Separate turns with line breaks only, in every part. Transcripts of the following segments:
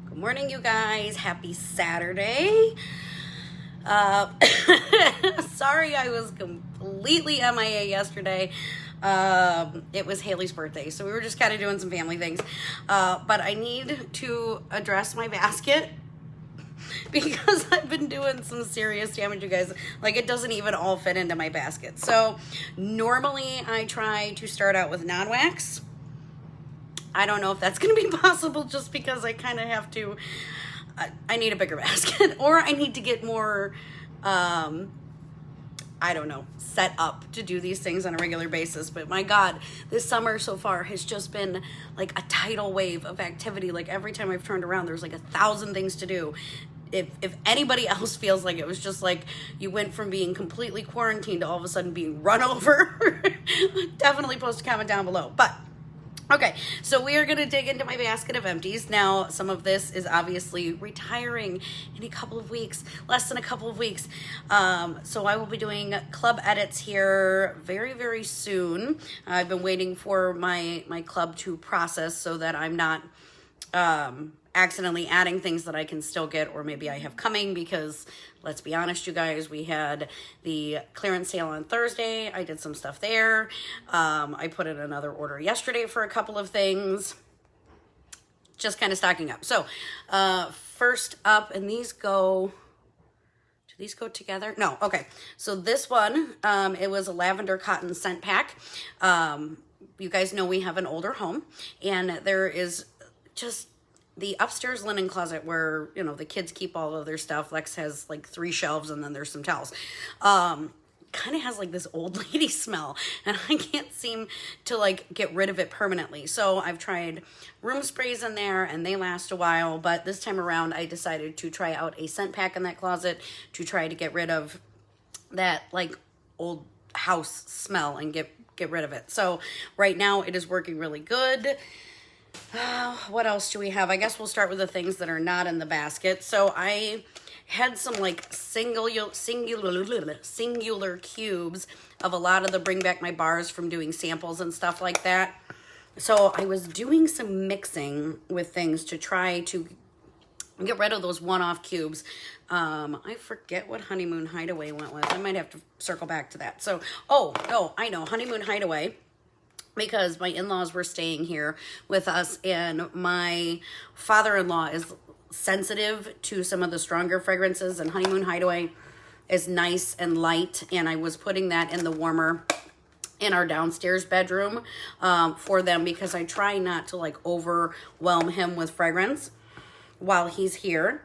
Good morning, you guys. Happy Saturday. Sorry I was completely MIA yesterday. It was Haley's birthday, so we were just kind of doing some family things. But I need to address my basket because I've been doing some serious damage, you guys. Like, it doesn't even all fit into my basket. So normally I try to start out with non-wax. I don't know if that's going to be possible just because I kind of have to, I need a bigger basket, or I need to get more, I don't know, set up to do these things on a regular basis. But my God, this summer so far has just been like a tidal wave of activity. Like every time I've turned around, there's like 1,000 things to do. If anybody else feels like it was just like you went from being completely quarantined to all of a sudden being run over, definitely post a comment down below. But okay, so we are going to dig into my basket of empties. Now, some of this is obviously retiring in a couple of weeks, less than a couple of weeks. So I will be doing club edits here very, very soon. I've been waiting for my club to process so that I'm not accidentally adding things that I can still get, or maybe I have coming, because let's be honest, you guys, we had the clearance sale on Thursday. I did some stuff there. I put in another order yesterday for a couple of things. Just kind of stocking up. So first up, and these go, do these go together? No, okay. So this one, it was a lavender cotton scent pack. You guys know we have an older home, and there is just the upstairs linen closet where, you know, the kids keep all of their stuff. Lex has like 3 shelves, and then there's some towels. Kind of has like this old lady smell, and I can't seem to like get rid of it permanently. So I've tried room sprays in there, and they last a while, but this time around I decided to try out a scent pack in that closet to try to get rid of that like old house smell and get rid of it. So right now it is working really good. What else do we have? I guess we'll start with the things that are not in the basket. So I had some like singular cubes of a lot of the Bring Back My Bars from doing samples and stuff like that. So I was doing some mixing with things to try to get rid of those one-off cubes. I forget what Honeymoon Hideaway went with. I might have to circle back to that. So, oh, no, I know, Honeymoon Hideaway, because my in-laws were staying here with us, and my father-in-law is sensitive to some of the stronger fragrances, and Honeymoon Hideaway is nice and light, and I was putting that in the warmer in our downstairs bedroom for them, because I try not to like overwhelm him with fragrance while he's here.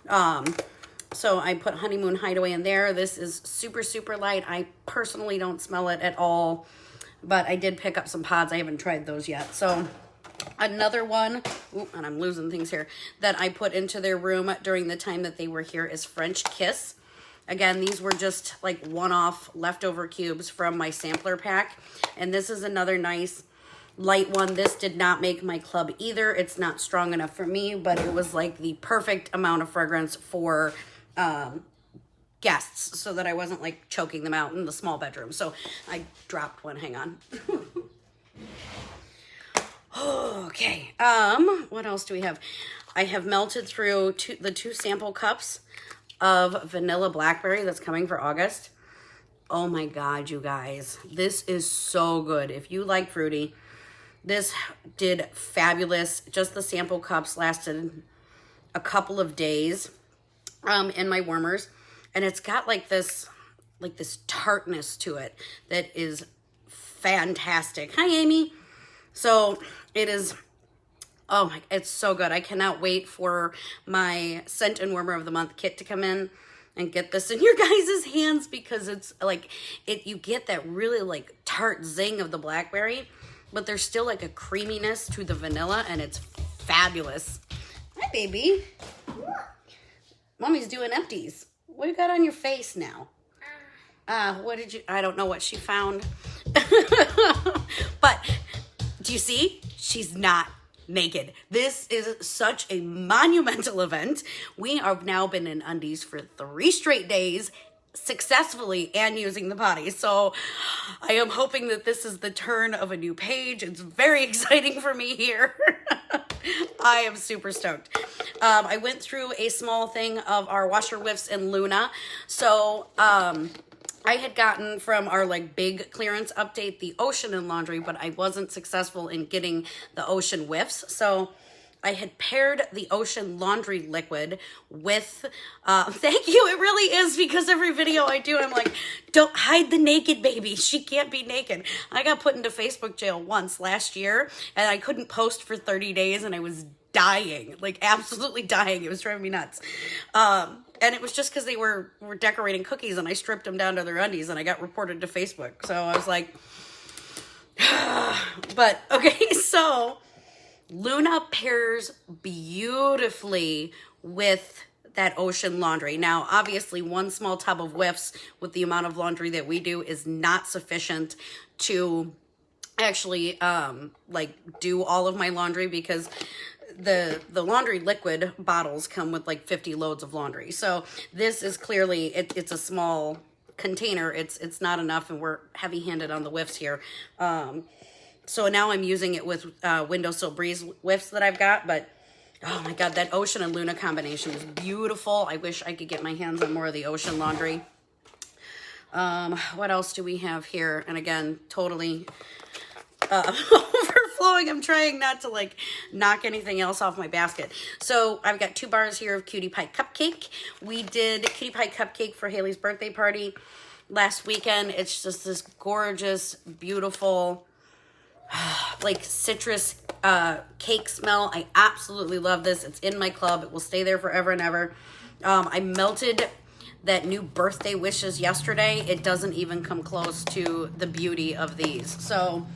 So I put Honeymoon Hideaway in there. This is super, super light. I personally don't smell it at all, but I did pick up some pods. I haven't tried those yet. So another one, and I'm losing things here, that I put into their room during the time that they were here is French Kiss. Again, these were just like one-off leftover cubes from my sampler pack. And this is another nice light one. This did not make my club either. It's not strong enough for me, but it was like the perfect amount of fragrance for guests, so that I wasn't like choking them out in the small bedroom. So I dropped one, hang on. Okay, what else do we have? I have melted through the 2 sample cups of vanilla blackberry that's coming for August. Oh my God, you guys, this is so good. If you like fruity, this did fabulous. Just the sample cups lasted a couple of days in my warmers. And it's got like this tartness to it that is fantastic. Hi, Amy. So it is, oh my, it's so good. I cannot wait for my Scent and Warmer of the Month kit to come in and get this in your guys' hands, because it's like, you get that really like tart zing of the blackberry, but there's still like a creaminess to the vanilla, and it's fabulous. Hi, baby. Mommy's doing empties. What you got on your face now? What did you, I don't know what she found. But do you see? She's not naked. This is such a monumental event. We have now been in undies for 3 straight days, successfully, and using the potty. So I am hoping that this is the turn of a new page. It's very exciting for me here. I am super stoked. I went through a small thing of our washer whiffs in Luna. So I had gotten from our like big clearance update the Ocean in laundry, but I wasn't successful in getting the Ocean whiffs. So I had paired the Ocean laundry liquid with, thank you, it really is, because every video I do, I'm like, don't hide the naked baby. She can't be naked. I got put into Facebook jail once last year, and I couldn't post for 30 days, and I was dying, like absolutely dying. It was driving me nuts. And it was just because they were decorating cookies, and I stripped them down to their undies, and I got reported to Facebook. So I was like, but okay, so Luna pairs beautifully with that Ocean laundry. Now, obviously, one small tub of whiffs with the amount of laundry that we do is not sufficient to actually like do all of my laundry, because the laundry liquid bottles come with like 50 loads of laundry. So this is clearly, it's a small container. It's not enough, and we're heavy-handed on the whiffs here. So now I'm using it with Windowsill Breeze whiffs that I've got, but oh my God, that Ocean and Luna combination is beautiful. I wish I could get my hands on more of the Ocean laundry. What else do we have here? And again, totally overflowing. I'm trying not to like knock anything else off my basket. So I've got 2 bars here of Cutie Pie Cupcake. We did Cutie Pie Cupcake for Haley's birthday party last weekend. It's just this gorgeous, beautiful, like citrus cake smell. I absolutely love this. It's in my club. It will stay there forever and ever. I melted that new birthday wishes yesterday. It doesn't even come close to the beauty of these. So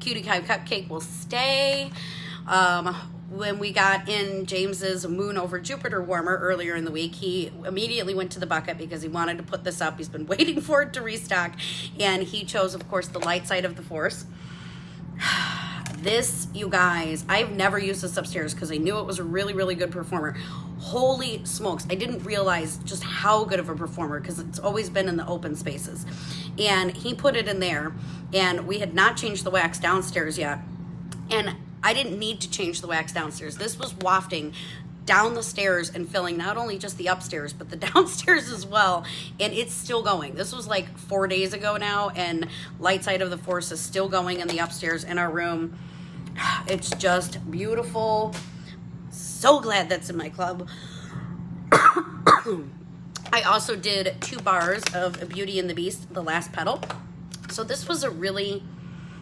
Cutie Pie Cupcake will stay. When we got in James's Moon over Jupiter warmer earlier in the week, he immediately went to the bucket because he wanted to put this up. He's been waiting for it to restock, and he chose, of course, the light side of the Force. This, you guys, I've never used this upstairs because I knew it was a really, really good performer. Holy smokes, I didn't realize just how good of a performer, because it's always been in the open spaces. And he put it in there, and we had not changed the wax downstairs yet. And I didn't need to change the wax downstairs. This was wafting down the stairs and filling not only just the upstairs, but the downstairs as well. And it's still going. This was like 4 days ago now, and Light Side of the Force is still going in the upstairs in our room. It's just beautiful. So glad that's in my club. I also did 2 bars of Beauty and the Beast, The Last Petal. So this was a really,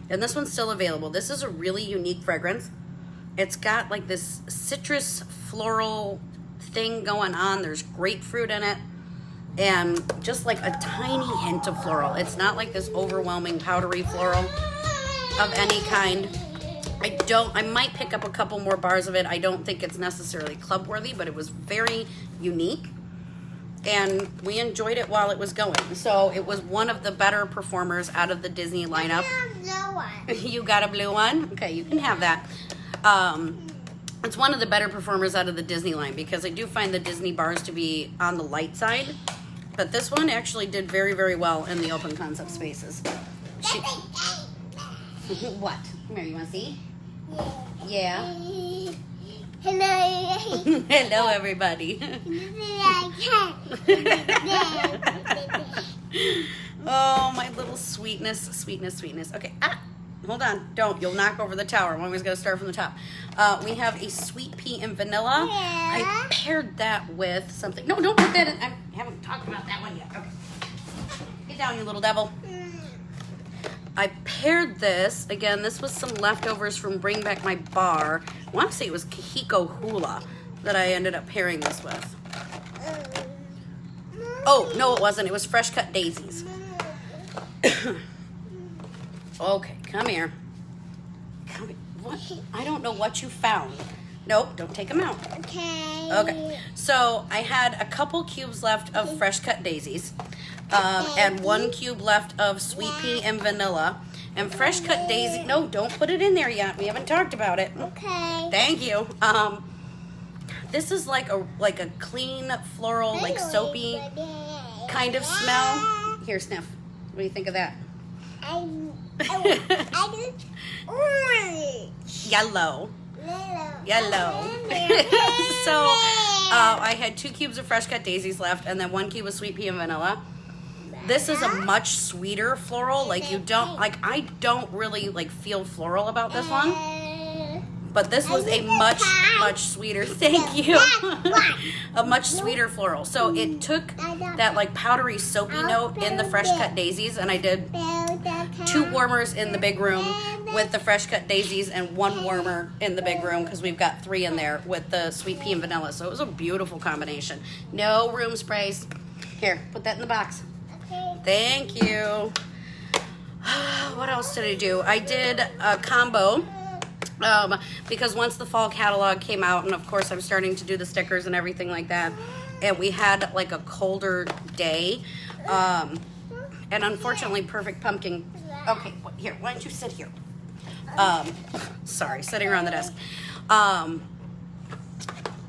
and this one's still available, this is a really unique fragrance. It's got like this citrus floral thing going on. There's grapefruit in it, and just like a tiny hint of floral. It's not like this overwhelming powdery floral of any kind. I might pick up a couple more bars of it. I don't think it's necessarily club worthy, but it was very unique, and we enjoyed it while it was going. So it was one of the better performers out of the Disney lineup. You got a blue one? Okay, you can have that. It's one of the better performers out of the Disney line, because I do find the Disney bars to be on the light side, but this one actually did very, very well in the open concept spaces. What? Come here, you want to see? Yeah.
Hello.
Hello, everybody. Oh, my little sweetness. Okay, hold on. Don't. You'll knock over the tower. I'm always going to start from the top. We have a sweet pea and vanilla.
Yeah.
I paired that with something. No, don't put that in. I haven't talked about that one yet. Okay. Get down, you little devil. I paired this. Again, this was some leftovers from Bring Back My Bar. I want to say it was Kahiko Hula that I ended up pairing this with. Oh, no, it wasn't. It was Fresh Cut Daisies. Okay, come here. Come here. What? I don't know what you found. Nope, don't take them out.
Okay.
Okay, so I had a couple cubes left of Fresh Cut Daisies, and 1 cube left of Sweet Pea and Vanilla. And Fresh Cut Daisy, no, don't put it in there yet. We haven't talked about it.
Okay.
Thank you. This is like a clean, floral, like soapy kind of smell. Here, sniff. What do you think of that?
I orange.
Yellow. Yellow. So I had 2 cubes of fresh cut daisies left, and then 1 cube of sweet pea and vanilla. This is a much sweeter floral. Like I don't really like feel floral about this one. But this was a much sweeter, thank you, a much sweeter floral. So it took that like powdery soapy note in the fresh cut daisies, and I did 2 warmers in the big room with the fresh cut daisies and 1 warmer in the big room because we've got 3 in there with the sweet pea and vanilla. So it was a beautiful combination. No room sprays. Here, put that in the box.
Okay.
Thank you. What else did I do? I did a combo. Because once the fall catalog came out, and of course I'm starting to do the stickers and everything like that, and we had like a colder day, and unfortunately Perfect Pumpkin, okay, here, why don't you sit here? Sorry, sitting around the desk. And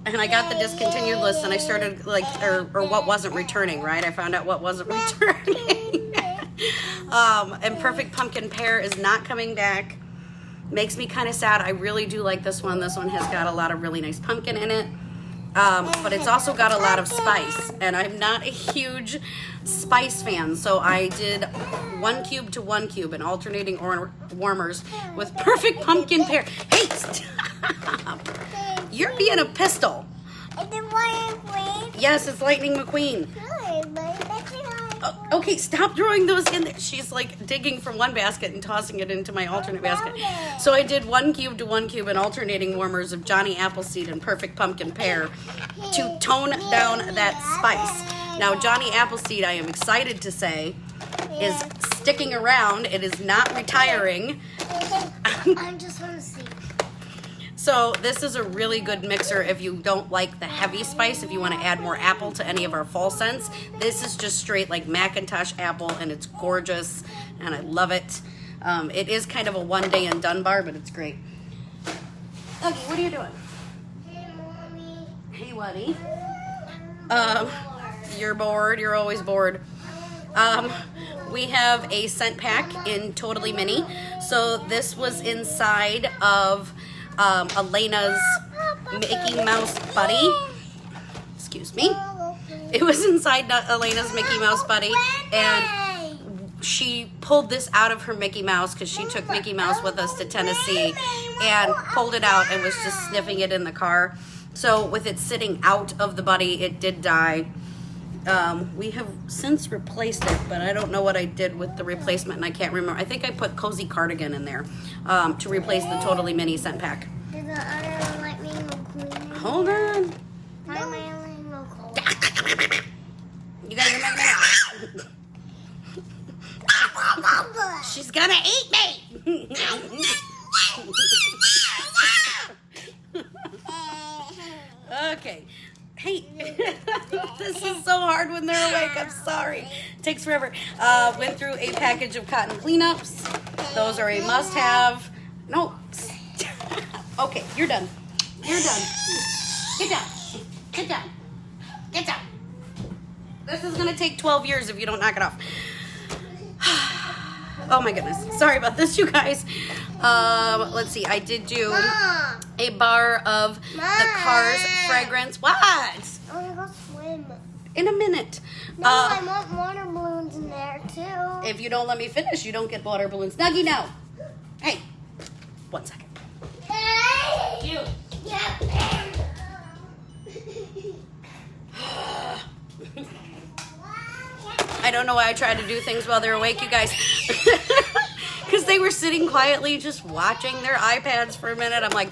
I got the discontinued list, and I started like, or what wasn't returning, right? I found out what wasn't returning. And Perfect Pumpkin Pear is not coming back. Makes me kind of sad. I really do like this one. This one has got a lot of really nice pumpkin in it. But it's also got a lot of spice. And I'm not a huge spice fan. So I did 1 cube to 1 cube and alternating warmers with Perfect Pumpkin Pear. Hey, stop. You're being a pistol. Yes, it's Lightning McQueen. Okay, stop throwing those in there. She's like digging from one basket and tossing it into my alternate basket. So I did 1 cube to 1 cube and alternating warmers of Johnny Appleseed and Perfect Pumpkin Pear to tone down that spice. Now, Johnny Appleseed, I am excited to say, is sticking around. It is not retiring.
I just want to see.
So this is a really good mixer if you don't like the heavy spice, if you want to add more apple to any of our fall scents. This is just straight like Macintosh apple, and it's gorgeous, and I love it. It is kind of a one day and done bar, but it's great. Okay, what are you doing?
Hey, Mommy.
Hey, Waddy. You're bored. You're always bored. We have a scent pack in Totally Mini. So this was inside of Elena's Mickey Mouse Buddy. Excuse me. It was inside Elena's Mickey Mouse Buddy, and she pulled this out of her Mickey Mouse because she took Mickey Mouse with us to Tennessee and pulled it out and was just sniffing it in the car. So with it sitting out of the buddy, it did die. We have since replaced it, but I don't know what I did with the replacement, and I can't remember. I think I put Cozy Cardigan in there to replace the Totally Mini scent pack.
Did the other Lightning McQueen?
Hold on.
Find my Lightning McQueen.
You got your magnet? She's gonna eat me! Okay. Hey, this is so hard when they're awake. I'm sorry. Takes forever. Went through a package of cotton cleanups. Those are a must-have. No. Okay, you're done. You're done. Get down. Get down. Get down. This is going to take 12 years if you don't knock it off. Oh my goodness. Sorry about this, you guys. Let's see. I did do a bar of the Cars fragrance. What?
I want to go swim.
In a minute.
No, I want water balloons in there too.
If you don't let me finish, you don't get water balloons. Nuggie, no. Hey, 1 second.
Hey!
You. I don't know why I try to do things while they're awake, you guys. Because they were sitting quietly just watching their iPads for a minute. I'm like,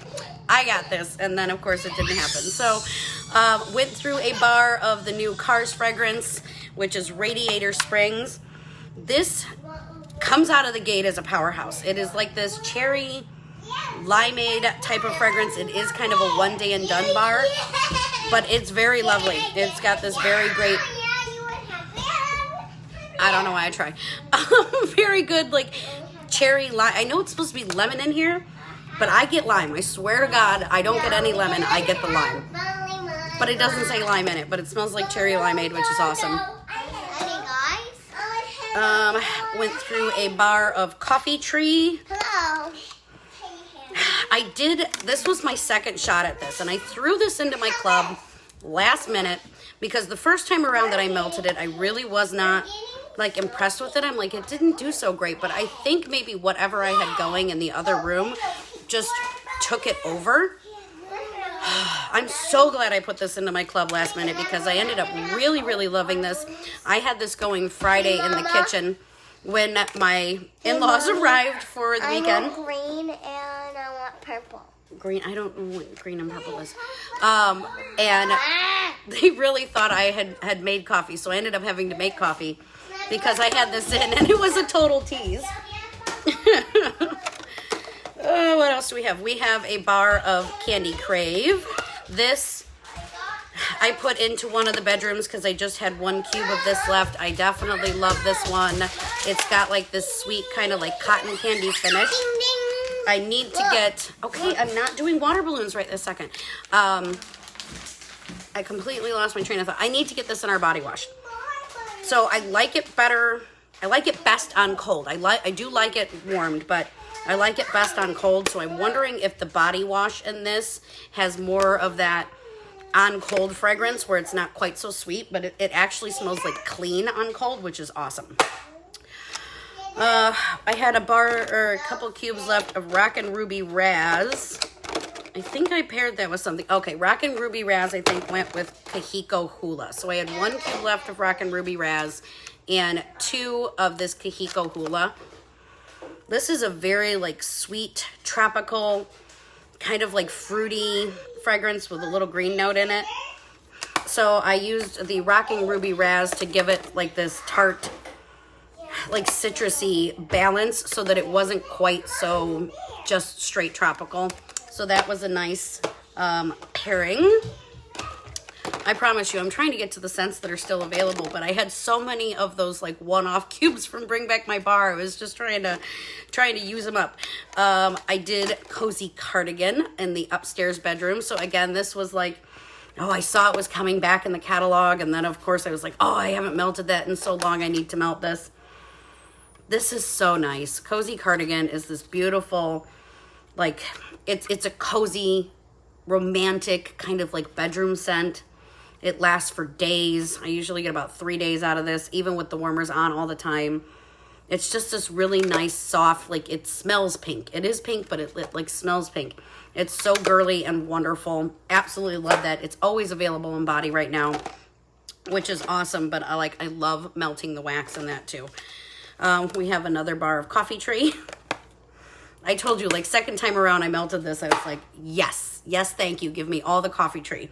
I got this. And then, of course, it didn't happen. So, went through a bar of the new Cars fragrance, which is Radiator Springs. This comes out of the gate as a powerhouse. It is like this cherry limeade type of fragrance. It is kind of a one day and done bar, but it's very lovely. It's got this very great, I don't know why I try, very good like cherry lime. I know it's supposed to be lemon in here, but I get lime. I swear to God, I don't get any lemon. I get the lime. But it doesn't say lime in it, but it smells like cherry limeade, which is awesome. Went through a bar of Coffee Tree.
Hello.
This was my second shot at this, and I threw this into my club last minute because the first time around that I melted it, I really was not like impressed with it. I'm like, it didn't do so great, but I think maybe whatever I had going in the other room just took it over. I'm so glad I put this into my club last minute because I ended up really, really loving this. I had this going Friday in the kitchen when my in-laws arrived for the weekend.
I want green and I want purple.
Green, I don't know what green and purple is. And they really thought I had made coffee, so I ended up having to make coffee because I had this in, and it was a total tease. What else do we have? We have a bar of Candy Crave. This I put into one of the bedrooms because I just had one cube of this left. I definitely love this one. It's got like this sweet kind of like cotton candy finish. I need to get, okay, I'm not doing water balloons right this second. I completely lost my train of thought. I need to get this in our body wash. So I like it better. I like it best on cold. I do like it warmed, but I like it best on cold. So I'm wondering if the body wash in this has more of that on cold fragrance where it's not quite so sweet, but it actually smells like clean on cold, which is awesome. I had a couple cubes left of Rockin' Ruby Raz. I think I paired that with something. Okay, Rockin' Ruby Raz I think went with Kahiko Hula. So I had one cube left of Rockin' Ruby Raz and 2 of this Kahiko Hula. This is a very like sweet, tropical, kind of like fruity fragrance with a little green note in it. So I used the Rockin' Ruby Raz to give it like this tart, like citrusy balance so that it wasn't quite so just straight tropical. So that was a nice pairing. I promise you, I'm trying to get to the scents that are still available, but I had so many of those like one-off cubes from Bring Back My Bar. I was just trying to use them up. I did Cozy Cardigan in the upstairs bedroom. So again, this was like, oh, I saw it was coming back in the catalog, and then of course I was like, oh, I haven't melted that in so long. I need to melt this. This is so nice. Cozy Cardigan is this beautiful, like it's a cozy, romantic kind of like bedroom scent. It lasts for days. I usually get about 3 days out of this, even with the warmers on all the time. It's just this really nice, soft, like it smells pink. It is pink, but it like smells pink. It's so girly and wonderful. Absolutely love that. It's always available in body right now, which is awesome, but I love melting the wax in that too. We have another bar of Coffee Tree. I told you, like second time around I melted this, I was like, yes, thank you. Give me all the Coffee Tree.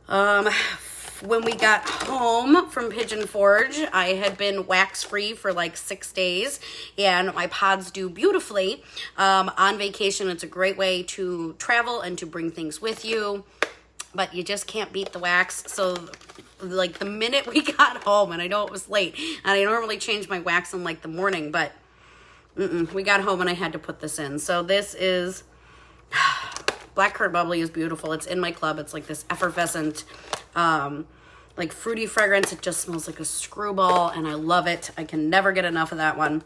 When we got home from Pigeon Forge, I had been wax free for like 6 days, and my pods do beautifully. On vacation, it's a great way to travel and to bring things with you, but you just can't beat the wax. So like the minute we got home, and I know it was late, and I normally change my wax in like the morning, but we got home and I had to put this in. So this is Blackcurrant Bubbly is beautiful. It's in my club. It's like this effervescent, like fruity fragrance. It just smells like a screwball, and I love it. I can never get enough of that one.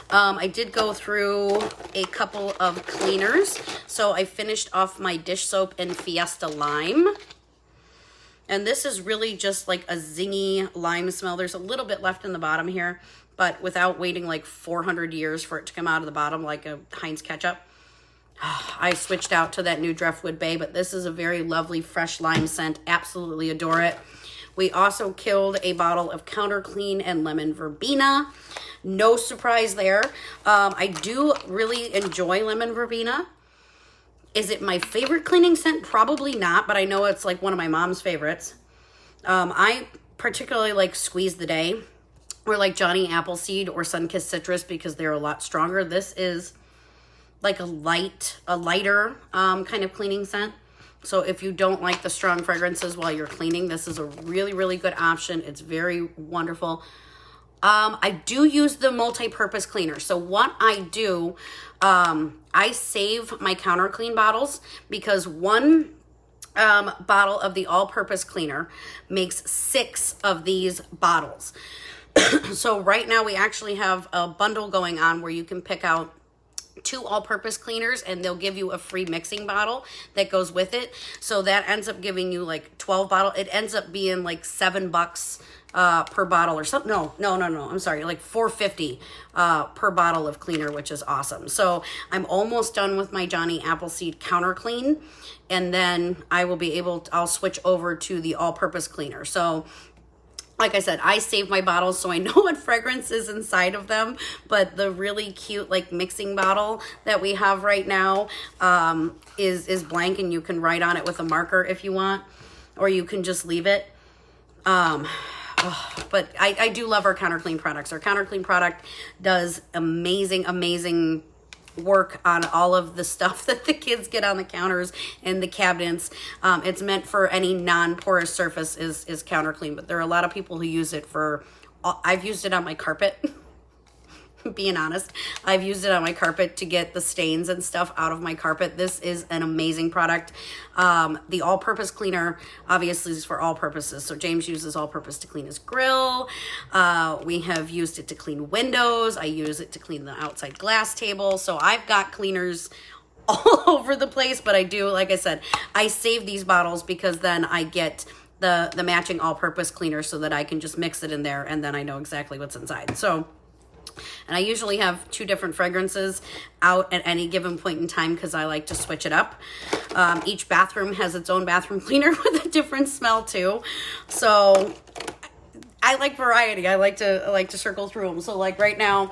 I did go through a couple of cleaners. So I finished off my dish soap in Fiesta Lime. And this is really just like a zingy lime smell. There's a little bit left in the bottom here, but without waiting like 400 years for it to come out of the bottom like a Heinz ketchup. I switched out to that new Driftwood Bay, but this is a very lovely fresh lime scent. Absolutely adore it. We also killed a bottle of Counter Clean and Lemon Verbena. No surprise there. I do really enjoy Lemon Verbena. Is it my favorite cleaning scent? Probably not, but I know it's like one of my mom's favorites. I particularly like Squeeze the Day or like Johnny Appleseed or Sunkissed Citrus because they're a lot stronger. This is like a lighter kind of cleaning scent. So if you don't like the strong fragrances while you're cleaning, this is a really, really good option. It's very wonderful. I do use the multi-purpose cleaner. So what I do, I save my counter clean bottles because one bottle of the all-purpose cleaner makes 6 of these bottles. So right now we actually have a bundle going on where you can pick out 2 all-purpose cleaners, and they'll give you a free mixing bottle that goes with it. So that ends up giving you like 12 bottles. It ends up being like $7 per bottle or something. No, I'm sorry, like $4.50 per bottle of cleaner, which is awesome. So I'm almost done with my Johnny Appleseed counter clean, and then I will be able to, I'll switch over to the all-purpose cleaner. So like I said, I save my bottles so I know what fragrance is inside of them, but the really cute like mixing bottle that we have right now is blank, and you can write on it with a marker if you want, or you can just leave it. But I do love our counter clean products. Our counter clean product does amazing work on all of the stuff that the kids get on the counters and the cabinets. It's meant for any non-porous surface is counter clean, but there are a lot of people who use it for, I've used it on my carpet. Being honest, I've used it on my carpet to get the stains and stuff out of my carpet. This is an amazing product. The all-purpose cleaner obviously is for all purposes. So James uses all-purpose to clean his grill. We have used it to clean windows. I use it to clean the outside glass table. So I've got cleaners all over the place, but I do, like I said, I save these bottles because then I get the matching all-purpose cleaner so that I can just mix it in there, and then I know exactly what's inside. So, and I usually have 2 different fragrances out at any given point in time because I like to switch it up. Each bathroom has its own bathroom cleaner with a different smell too. So I like variety. I like to circle through them. So like right now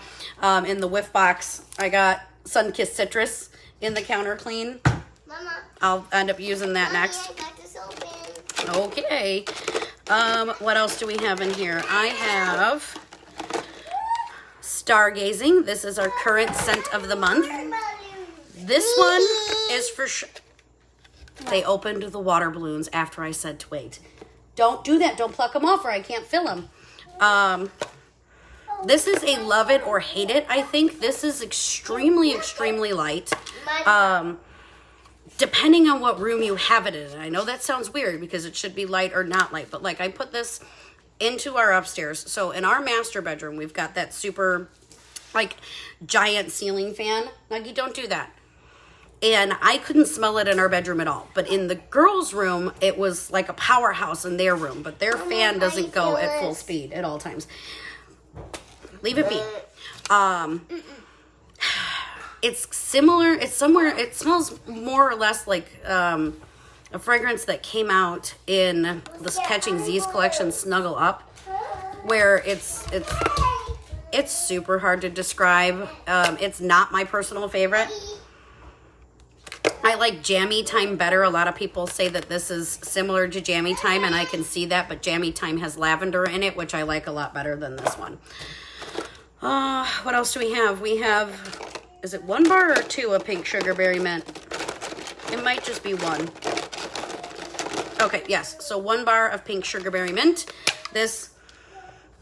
in the whiff box, I got Sunkissed Citrus in the counter clean.
Mama.
I'll end up using that next.
I got this open.
Okay. What else do we have in here? I have Stargazing. This is our current scent of the month. This one is for sure. They opened the water balloons after I said to wait. Don't do that. Don't pluck them off or I can't fill them. This is a love it or hate it, I think. This is extremely light. Depending on what room you have it in. I know that sounds weird because it should be light or not light, but like I put this into our upstairs. So in our master bedroom, we've got that super like giant ceiling fan. Nuggie, don't do that. And I couldn't smell it in our bedroom at all. But in the girls' room, it was like a powerhouse in their room. But their fan doesn't go at full speed at all times. Leave it be. It's similar. It's somewhere. It smells more or less like a fragrance that came out in the Catching Z's collection, Snuggle Up, where it's super hard to describe. It's not my personal favorite. I like Jammy Time better. A lot of people say that this is similar to Jammy Time, and I can see that, but Jammy Time has lavender in it, which I like a lot better than this one. What else do we have? We have, is it 1 bar or 2 of Pink Sugarberry Mint? It might just be 1. Okay, yes. So 1 bar of Pink Sugarberry Mint. This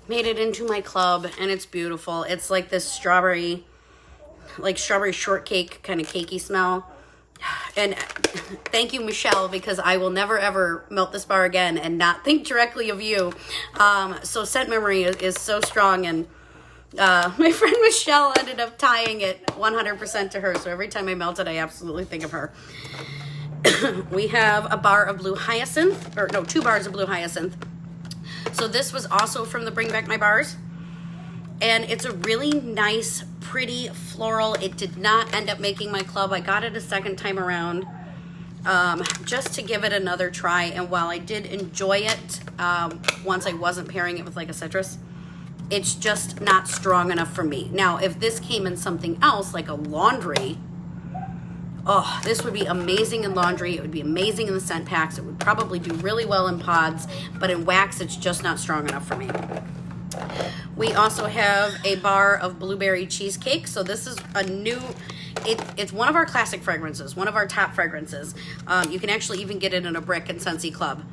made it into my club, and it's beautiful. It's like this strawberry shortcake kind of cakey smell. And thank you, Michelle, because I will never ever melt this bar again and not think directly of you. So scent memory is so strong, and my friend Michelle ended up tying it 100% to her. So every time I melt it, I absolutely think of her. We have a bar of Blue Hyacinth, or no, 2 bars of Blue Hyacinth. So this was also from the Bring Back My Bars. And it's a really nice, pretty floral. It did not end up making my club. I got it a second time around just to give it another try. And while I did enjoy it, once I wasn't pairing it with like a citrus, it's just not strong enough for me. Now, if this came in something else, like a laundry, oh, this would be amazing in laundry. It would be amazing in the scent packs. It would probably do really well in pods, but in wax, it's just not strong enough for me. We also have a bar of Blueberry Cheesecake. So this is a new, it's one of our classic fragrances, one of our top fragrances. You can actually even get it in a brick in Scentsy Club.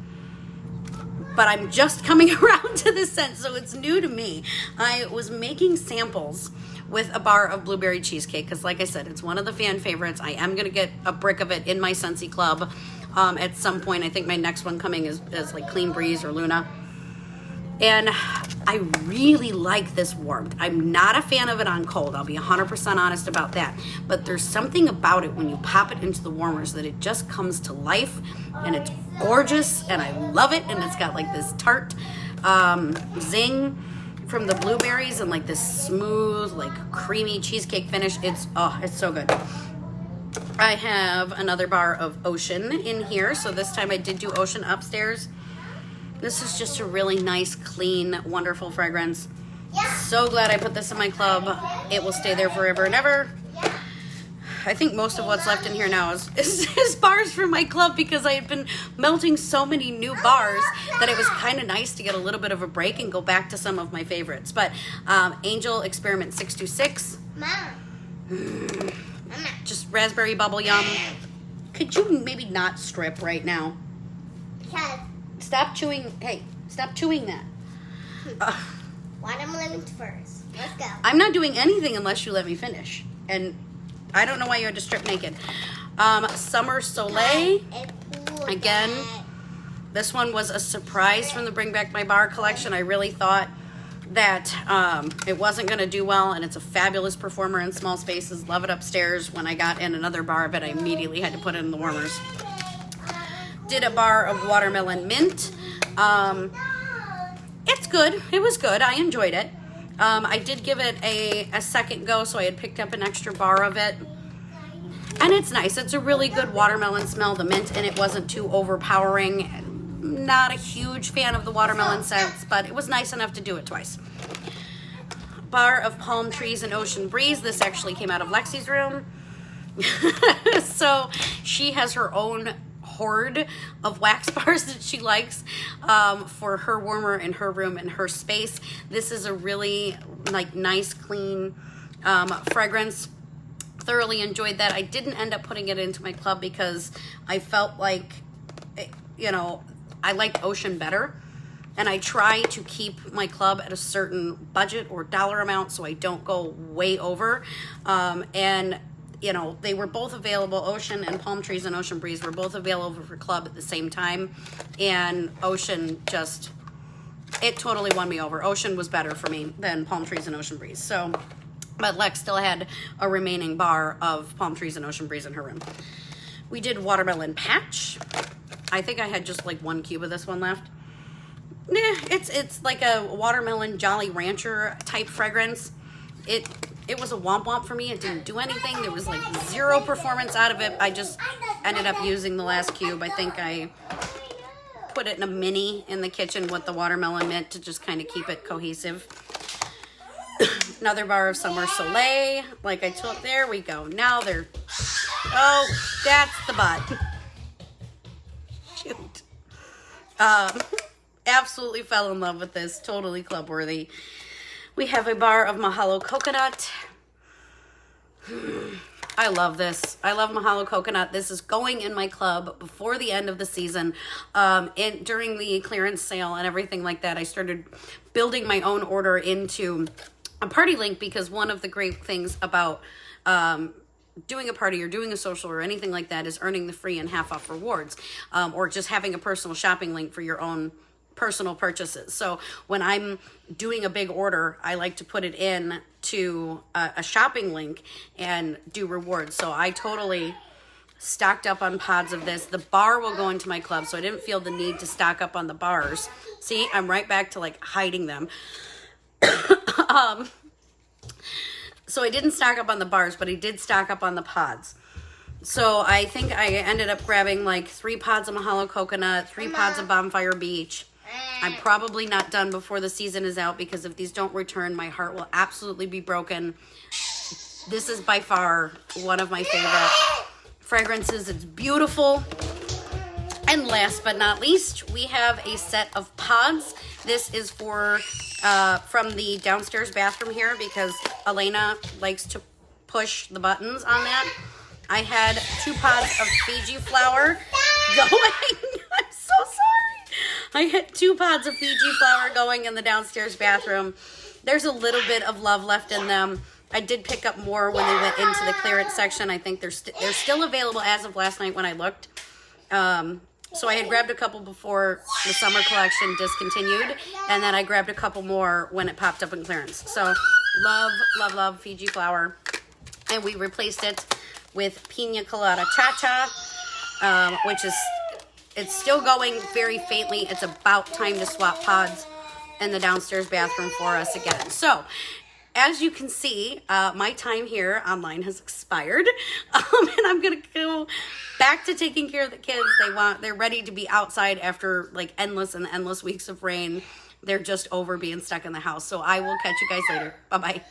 But I'm just coming around to this scent, so it's new to me. I was making samples with a bar of Blueberry Cheesecake because, like I said, it's one of the fan favorites. I am going to get a brick of it in my Scentsy Club at some point. I think my next one coming is like Clean Breeze or Luna. And I really like this warmth. I'm not a fan of it on cold. I'll be 100% honest about that. But there's something about it when you pop it into the warmers that it just comes to life, and it's gorgeous, and I love it, and it's got like this tart zing from the blueberries and like this smooth, like creamy cheesecake finish. It's so good. I have another bar of Ocean in here. So this time I did do Ocean upstairs. This is just a really nice, clean, wonderful fragrance. So glad I put this in my club. It will stay there forever and ever. I think most of what's left in here now is bars from my club, because I had been melting so many new bars that it was kind of nice to get a little bit of a break and go back to some of my favorites. But Angel Experiment 626.
Mom.
Just raspberry bubble yum. Could you maybe not strip right now?
Because
Stop chewing. Hey, stop chewing that.
watermelons first. Let's go.
I'm not doing anything unless you let me finish. And I don't know why you had to strip naked. Summer Soleil. Again, this one was a surprise from the Bring Back My Bar collection. I really thought that it wasn't going to do well, and it's a fabulous performer in small spaces. Love it upstairs. When I got in another bar of it, I immediately had to put it in the warmers. Did a bar of watermelon mint. It's good. It was good. I enjoyed it. I did give it a second go, so I had picked up an extra bar of it. And it's nice. It's a really good watermelon smell, the mint, and it wasn't too overpowering. Not a huge fan of the watermelon scents, but it was nice enough to do it twice. Bar of palm trees and ocean breeze. This actually came out of Lexi's room. So she has her own hoard of wax bars that she likes for her warmer in her room and her space. This is a really like nice, clean fragrance. Thoroughly enjoyed that. I didn't end up putting it into my club because I felt like, you know, I like Ocean better, and I try to keep my club at a certain budget or dollar amount so I don't go way over. And you know, they were both available. Ocean and Palm Trees and Ocean Breeze were both available for club at the same time, and Ocean just, it totally won me over. Ocean was better for me than Palm Trees and Ocean Breeze. So, but Lex still had a remaining bar of Palm Trees and Ocean Breeze in her room. We did Watermelon Patch. I think I had just like one cube of this one left. It's like a watermelon Jolly Rancher type fragrance. It was a womp womp for me. It didn't do anything. There was like zero performance out of it. I just ended up using the last cube. I think I put it in a mini in the kitchen with the watermelon mint to just kind of keep it cohesive. Another bar of Summer Soleil. Like I told, there we go. Now they're, oh, that's the butt. Shoot. Absolutely fell in love with this. Totally club worthy. We have a bar of Mahalo Coconut. I love this. I love Mahalo Coconut. This is going in my club before the end of the season. During the clearance sale and everything like that, I started building my own order into a party link, because one of the great things about doing a party or doing a social or anything like that is earning the free and half off rewards, or just having a personal shopping link for your own personal purchases. So when I'm doing a big order, I like to put it in to a shopping link and do rewards. So I totally stocked up on pods of this. The bar will go into my club, so I didn't feel the need to stock up on the bars. See, I'm right back to like hiding them. So I didn't stock up on the bars, but I did stock up on the pods. So I think I ended up grabbing like 3 pods of Mahalo Coconut, 3 pods of Bonfire Beach. I'm probably not done before the season is out, because if these don't return, my heart will absolutely be broken. This is by far one of my favorite fragrances. It's beautiful. And last but not least, we have a set of pods. This is for from the downstairs bathroom here, because Elena likes to push the buttons on that. I had 2 pods of Fiji flower going. I'm so sorry. I had 2 pods of Fiji flower going in the downstairs bathroom. There's a little bit of love left in them. I did pick up more when they went into the clearance section. I think they're still available as of last night when I looked. So I had grabbed a couple before the summer collection discontinued, and then I grabbed a couple more when it popped up in clearance. So love, love, love Fiji flower. And we replaced it with Pina Colada Cha-Cha, which is, it's still going very faintly. It's about time to swap pods in the downstairs bathroom for us again. So as you can see, my time here online has expired, and I'm gonna go back to taking care of the kids. They're ready to be outside after like endless and endless weeks of rain. They're just over being stuck in the house. So I will catch you guys later. Bye-bye.